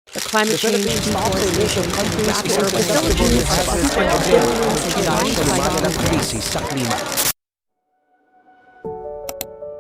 The climate The change Philippines also nation countries rapid to urban facilitate billions of dollars sa lumaga ng krisis sa klima.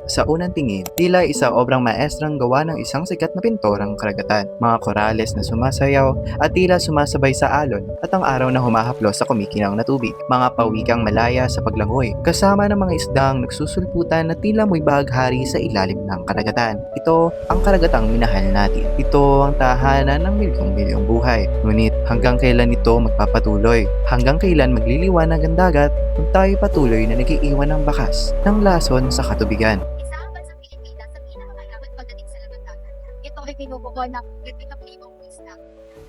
Sa unang tingin, tila isang obrang maestrang gawa ng isang sikat na pintorang karagatan. Mga korales na sumasayaw at tila sumasabay sa alon at ang araw na humahaplos sa kumikinang na tubig. Mga pawikang malaya sa paglangoy, kasama ng mga isdang nagsusulputan na tila mo'y bahaghari sa ilalim ng karagatan. Ito ang karagatang minahal natin. Ito ang tahanan ng milyong-milyong buhay. Ngunit hanggang kailan ito magpapatuloy? Hanggang kailan magliliwanag ang dagat kung tayo patuloy na nagiiwan ng bakas ng lason sa katubigan? Isa ang bansang Pilipinas sa pinakamayaman pagdating sa laman dagat. Ito ay binubuo ng 30,000 isla.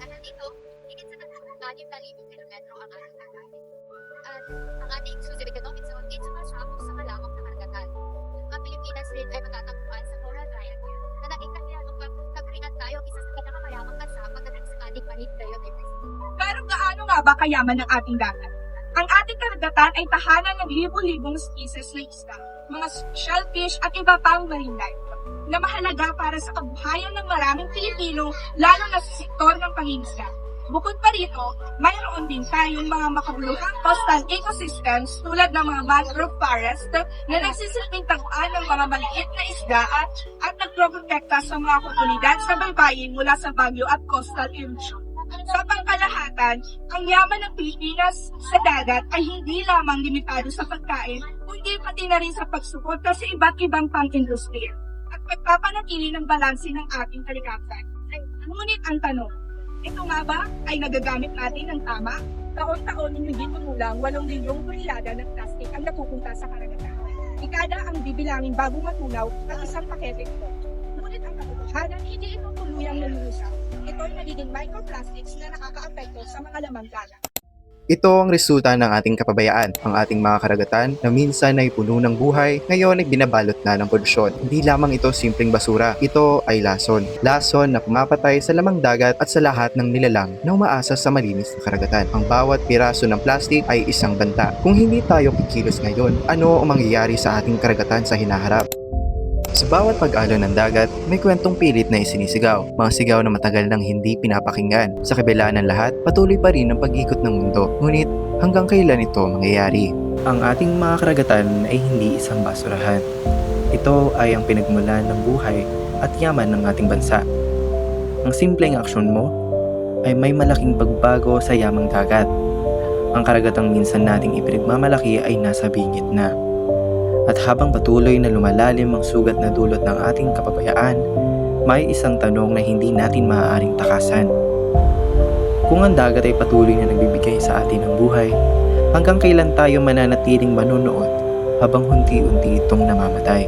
At nandito, higit sa 6,000 kilometro ang ating dagat. At ang ating exclusive economic zone ay sumasabog sa malawak na karagatan. Ang Pilipinas rin ay matatagpuan sa Coral Triangle na naging kaya upang nag-create tayo isa sa pinakamayamang bansa pagdating sa ating marine biodiversity. Pero gaano nga ba kayaman ng ating dagat? Ang ating karagatan ay tahanan ng libu-libong species na isda, mga shellfish at iba pang marine life na mahalaga para sa kabuhayan ng maraming Pilipino, lalo na sa sektor ng pangingisda. Bukod pa rito, mayroon din tayong mga makabuluhang coastal ecosystems tulad ng mga mangrove forest na nagsisilbing taguan ng mga maliit na isda at nagproprotekta sa mga komunidad sa baybayin mula sa bagyo at coastal erosion. Sa pangkalahatan, ang yaman ng Pilipinas sa dagat ay hindi lamang limitado sa pagkain, kundi pati na rin sa pagsuporta sa iba't ibang pang-industriya at pagpapanatili ng balanse ng ating kalikasan. Ngunit ang tanong, ito nga ba ay nagagamit natin ng tama? Taon-taon hindi kumulang 8 milyong tonelada ng plastic ang napupunta sa karagatan. Ikada ang bibilangin bago matunaw ang isang pakete ito. Ngunit ang katotohanan, hindi ito tuluyang nalulusaw. Ito ay nagiging microplastics na nakakaapekto sa mga lamang dagat. Ito ang resulta ng ating kapabayaan. Ang ating mga karagatan na minsan ay puno ng buhay, ngayon ay binabalot na ng polusyon. Hindi lamang ito simpleng basura, ito ay lason. Lason na pumapatay sa lamang dagat at sa lahat ng nilalang na umaasa sa malinis na karagatan. Ang bawat piraso ng plastic ay isang banta. Kung hindi tayo kikilos ngayon, ano ang mangyayari sa ating karagatan sa hinaharap? Sa bawat pag-alon ng dagat, may kwentong pilit na isinisigaw. Mga sigaw na matagal nang hindi pinapakinggan. Sa kabila ng lahat, patuloy pa rin ang pag-ikot ng mundo. Ngunit, hanggang kailan ito mangyayari? Ang ating mga karagatan ay hindi isang basurahan. Ito ay ang pinagmulan ng buhay at yaman ng ating bansa. Ang simpleng aksyon mo ay may malaking pagbago sa yamang dagat. Ang karagatang minsan nating ipinagmamalaki ay nasa bingit na. At habang patuloy na lumalalim ang sugat na dulot ng ating kapabayaan, may isang tanong na hindi natin maaaring takasan. Kung ang dagat ay patuloy na nagbibigay sa atin ng buhay, hanggang kailan tayo mananatiling manunood habang unti-unti itong namamatay?